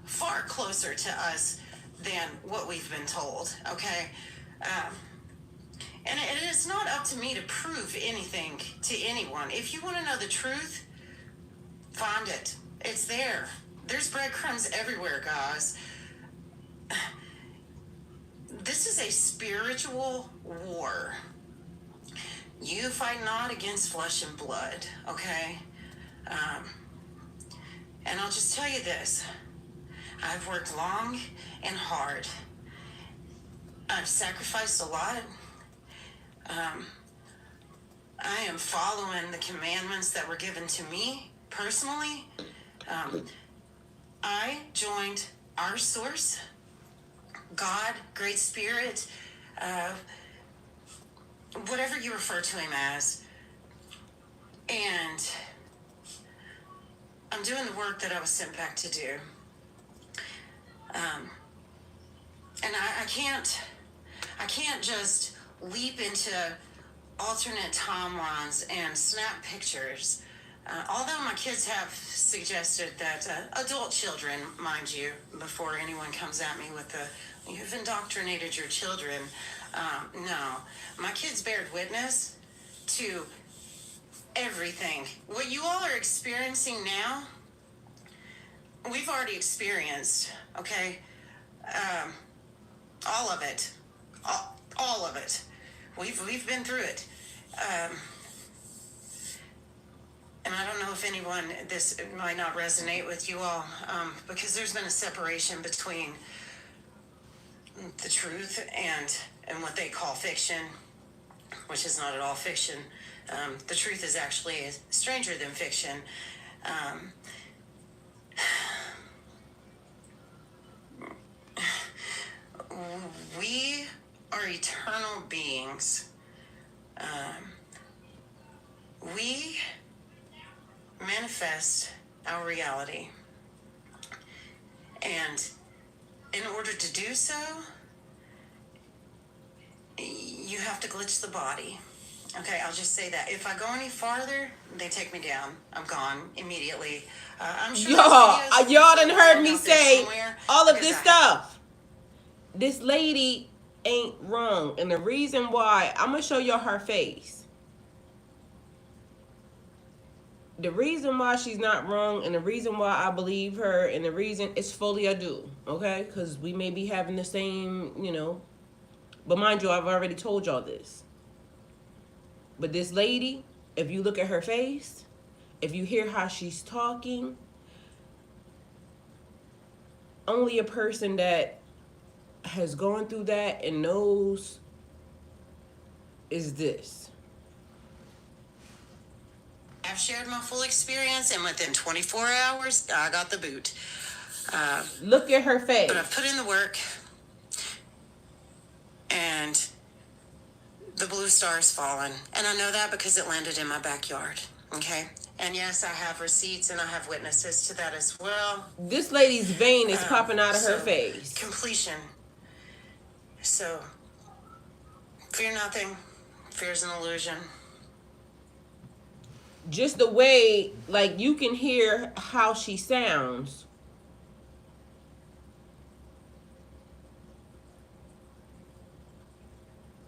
far closer to us than what we've been told, okay? And it is not up to me to prove anything to anyone. If you want to know the truth, find it. It's there. There's breadcrumbs everywhere, guys. This is a spiritual war. You fight not against flesh and blood, okay? And I'll just tell you this. I've worked long and hard. I've sacrificed a lot. I am following the commandments that were given to me personally. I joined our source, God, Great Spirit, whatever you refer to him as. And I'm doing the work that I was sent back to do. And I can't just leap into alternate timelines and snap pictures. Although my kids have suggested that adult children, mind you, before anyone comes at me with the, you've indoctrinated your children. No, my kids bared witness to everything. What you all are experiencing now, we've already experienced, okay? All of it. All of it. We've been through it. And I don't know if anyone, this might not resonate with you all, because there's been a separation between the truth and what they call fiction, which is not at all fiction. The truth is actually stranger than fiction. We are eternal beings. We manifest our reality. And in order to do so, you have to glitch the body. Okay, I'll just say that. If I go any farther, they take me down. I'm gone immediately. I'm sure y'all done heard me say all of this stuff. This lady ain't wrong. And the reason why, I'm going to show y'all her face. The reason why she's not wrong and the reason why I believe her and the reason it's Folie, okay? Because we may be having the same, But mind you, I've already told y'all this. But this lady, if you look at her face, if you hear how she's talking, only a person that has gone through that and knows is this. I've shared my full experience, and within 24 hours, I got the boot. Look at her face. But I've put in the work, and the blue star's fallen. And I know that because it landed in my backyard, okay? And yes, I have receipts and I have witnesses to that as well. This lady's vein is popping out of her face. Completion. So, fear nothing. Fear is an illusion. Just the way, like, you can hear how she sounds.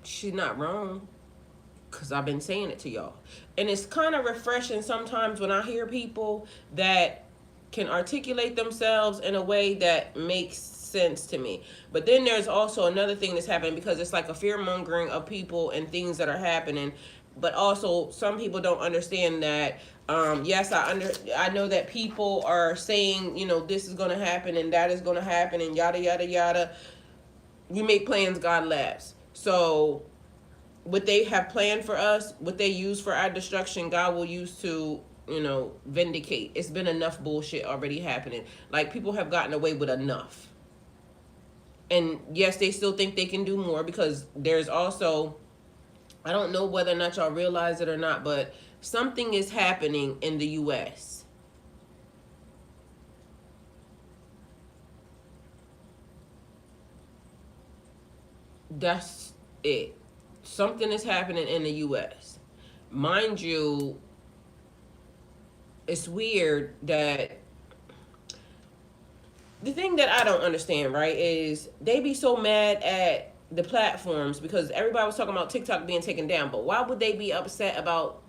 she's not wrong, because I've been saying it to y'all. And it's kind of refreshing sometimes when I hear people that can articulate themselves in a way that makes sense to me. But then there's also another thing that's happening, because it's like a fear mongering of people and things that are happening. But also some people don't understand that yes, I know that people are saying, you know, this is going to happen and that is going to happen and yada yada yada. You make plans, God laughs. So what they have planned for us, what they use for our destruction, God will use to, you know, vindicate. It's been enough bullshit already happening. Like, people have gotten away with enough. And yes, they still think they can do more, because there's also, I don't know whether or not y'all realize it or not, but something is happening in the US. That's it. Something is happening in the US. Mind you, it's weird that the thing that I don't understand, right, is they be so mad at the platforms, because everybody was talking about TikTok being taken down. But why would they be upset about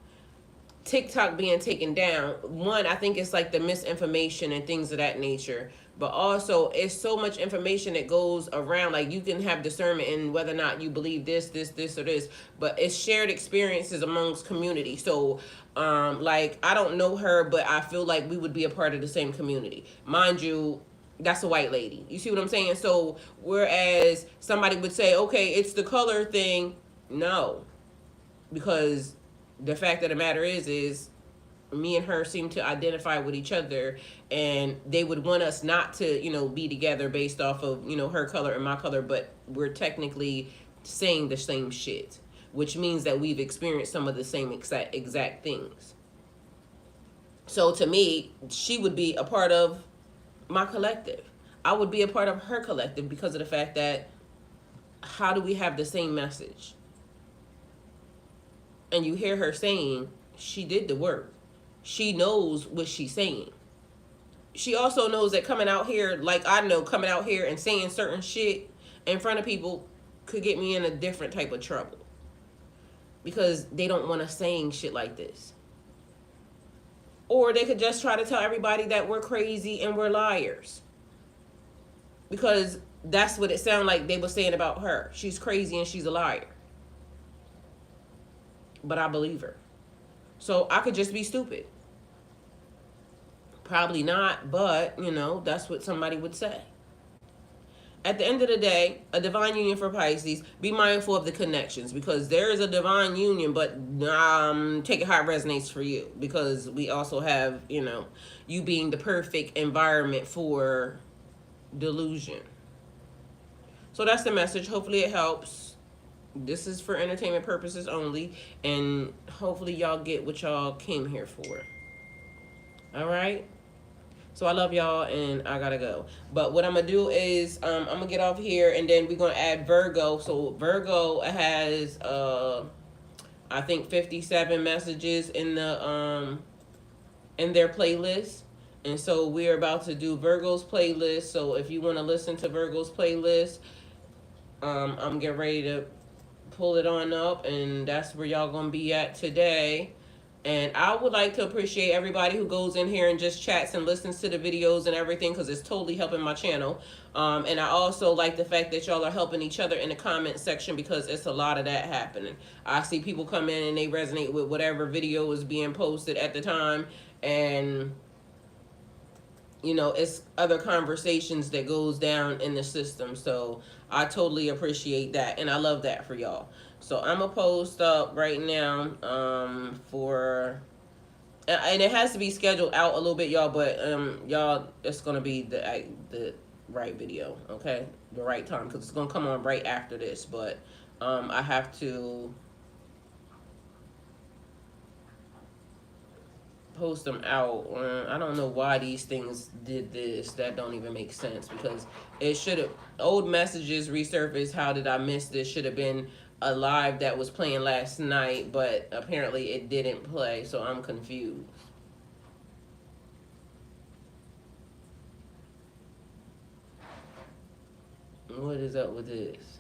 TikTok being taken down? One, I think it's like the misinformation and things of that nature. But also, it's so much information that goes around. Like, you can have discernment in whether or not you believe this, or this. But it's shared experiences amongst community. So, like, I don't know her, but I feel like we would be a part of the same community. Mind you, that's a white lady. You see what I'm saying? So, whereas somebody would say, okay, it's the color thing. No. Because the fact of the matter is me and her seem to identify with each other, and they would want us not to, you know, be together based off of, you know, her color and my color, but we're technically saying the same shit, which means that we've experienced some of the same exact things. So to me, she would be a part of my collective. I would be a part of her collective, because of the fact that, how do we have the same message? And you hear her saying she did the work. She knows what she's saying. She also knows that coming out here, like I know, coming out here and saying certain shit in front of people could get me in a different type of trouble, because they don't want us saying shit like this. Or they could just try to tell everybody that we're crazy and we're liars, because that's what it sounded like they were saying about her. She's crazy and she's a liar. But I believe her. So I could just be stupid. Probably not, but, you know, that's what somebody would say. At the end of the day, a divine union for Pisces, be mindful of the connections, because there is a divine union, but take it how it resonates for you, because we also have, you know, you being the perfect environment for delusion. So that's the message. Hopefully it helps. This is for entertainment purposes only, and hopefully y'all get what y'all came here for. All right? So I love y'all, and I gotta go. But what I'm gonna do is I'm gonna get off here, and then we're gonna add Virgo. So Virgo has I think 57 messages in the in their playlist. And so we're about to do Virgo's playlist. So if you want to listen to Virgo's playlist, I'm getting ready to pull it on up, and that's where y'all gonna be at today. And I would like to appreciate everybody who goes in here and just chats and listens to the videos and everything, because it's totally helping my channel. And I also like the fact that y'all are helping each other in the comment section, because it's a lot of that happening. I see people come in and they resonate with whatever video is being posted at the time, and you know, it's other conversations that goes down in the system. So I totally appreciate that, and I love that for y'all. So I'm gonna post up right now for, and it has to be scheduled out a little bit, y'all, but y'all, it's gonna be the right video, okay, the right time, because it's gonna come on right after this. But I have to post them out. I don't know why these things did this. That don't even make sense, because it should have, old messages resurfaced. How did I miss this? Should have been a live that was playing last night, but apparently it didn't play, so I'm confused. What is up with this?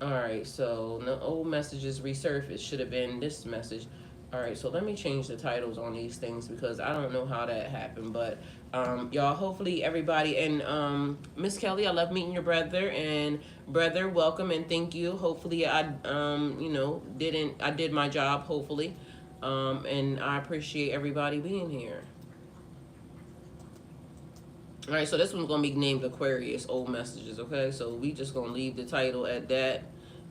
Alright, so the old messages resurfaced. Should have been this message. Alright, so let me change the titles on these things because I don't know how that happened. But y'all, hopefully everybody, and Miss Kelly, I love meeting your brother, and brother, welcome and thank you. Hopefully I I did my job, hopefully. And I appreciate everybody being here. All right, so this one's gonna be named Aquarius Old Messages. Okay, so we just gonna leave the title at that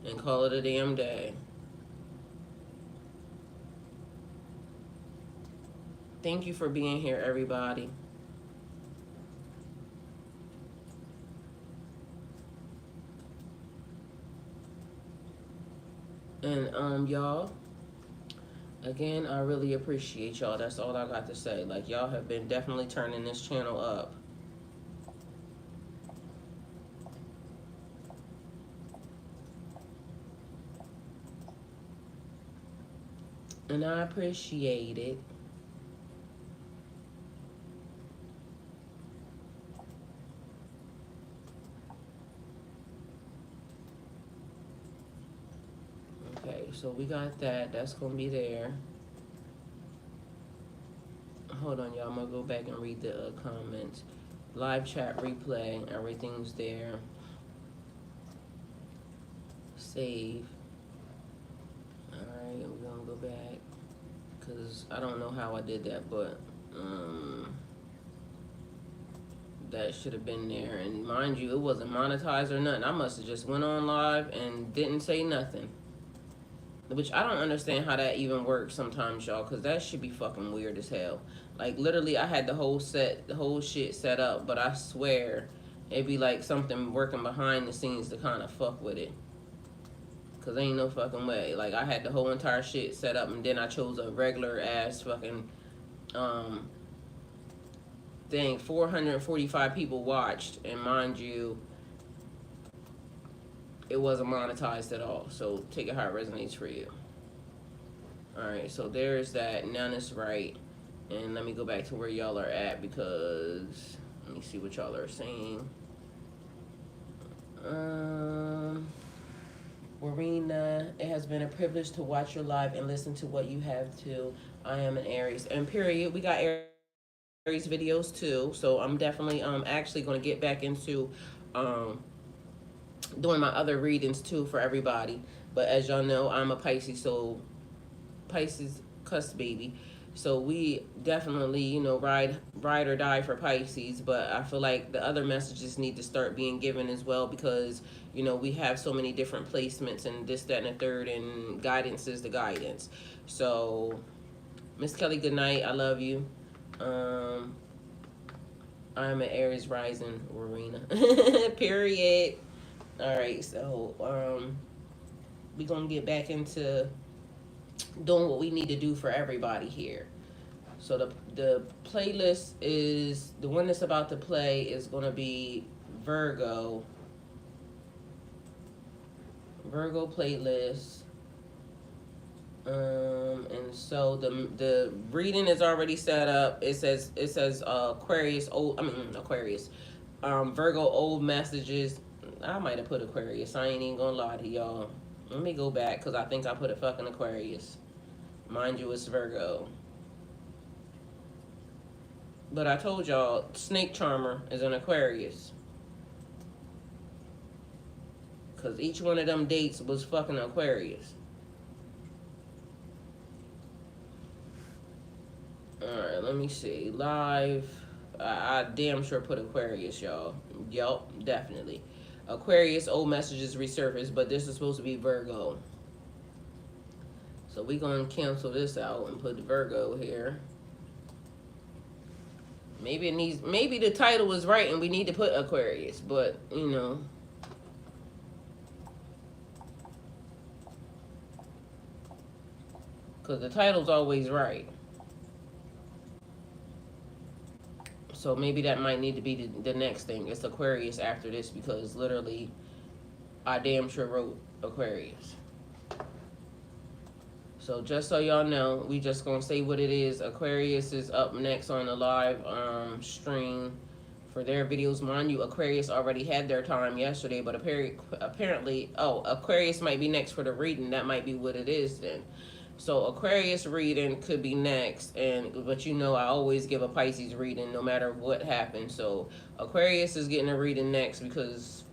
and call it a damn day. Thank you for being here, everybody. And y'all, again, I really appreciate y'all. That's all I got to say. Like, y'all have been definitely turning this channel up. And I appreciate it. Okay, so we got that. That's gonna be there. Hold on, y'all. I'm gonna go back and read the comments. Live chat replay. Everything's there. Save. Alright, we're gonna go back. Because I don't know how I did that, but that should have been there. And mind you, it wasn't monetized or nothing. I must have just went on live and didn't say nothing. Which I don't understand how that even works sometimes, y'all, because that should be fucking weird as hell. Like, literally, I had the whole shit set up, but I swear it'd be like something working behind the scenes to kind of fuck with it. Because ain't no fucking way. Like, I had the whole entire shit set up, and then I chose a regular ass fucking thing. 445 people watched, and mind you, it wasn't monetized at all. So take it how it resonates for you. Alright, so there's that. Now it's right. And let me go back to where y'all are at, because let me see what y'all are saying. Warina, it has been a privilege to watch your live and listen to what you have to. I am an Aries. And period, we got Aries videos too. So I'm definitely actually going to get back into doing my other readings too for everybody. But as y'all know, I'm a Pisces, so Pisces cusp baby. So we definitely, you know, ride or die for Pisces. But I feel like the other messages need to start being given as well, because, you know, we have so many different placements and this, that, and the third, and guidance is the guidance. So, Miss Kelly, good night. I love you. I'm an Aries rising, Warina. Period. All right, so we're gonna get back into doing what we need to do for everybody here. So the playlist is, the one that's about to play is gonna be Virgo playlist. And so the reading is already set up. It says Aquarius Virgo old messages. I might have put Aquarius. I ain't even gonna lie to y'all. Let me go back, because I think I put a fucking Aquarius. Mind you, it's Virgo. But I told y'all, Snake Charmer is an Aquarius. Because each one of them dates was fucking Aquarius. Alright, let me see. Live. I damn sure put Aquarius, y'all. Yup, definitely. Aquarius, old messages resurfaced, but this is supposed to be Virgo. So we're going to cancel this out and put Virgo here. Maybe the title was right and we need to put Aquarius, but, you know. Because the title's always right. So maybe that might need to be the next thing. It's Aquarius after this, because literally I damn sure wrote Aquarius. So just so y'all know, we just gonna say what it is. Aquarius is up next on the live stream for their videos. Mind you, Aquarius already had their time yesterday, but apparently, Aquarius might be next for the reading. That might be what it is then. So Aquarius reading could be next, but you know I always give a Pisces reading no matter what happens. So Aquarius is getting a reading next because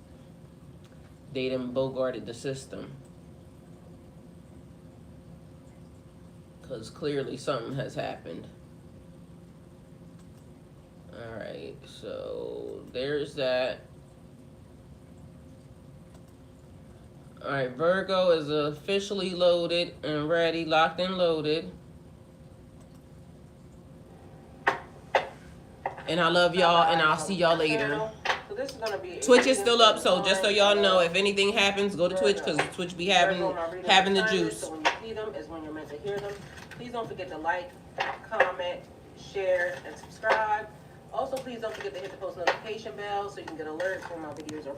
they done bogarted the system. Because clearly something has happened. Alright, so there's that. Alright, Virgo is officially loaded and ready, locked and loaded. And I love y'all, and I'll see y'all later. So this is gonna be Twitch is still up, so just so y'all know, if anything happens, go to Twitch, because Twitch be having the juice. So when you see them is when you're meant to hear them. Please don't forget to like, comment, share, and subscribe. Also, please don't forget to hit the post notification bell so you can get alerts when my videos are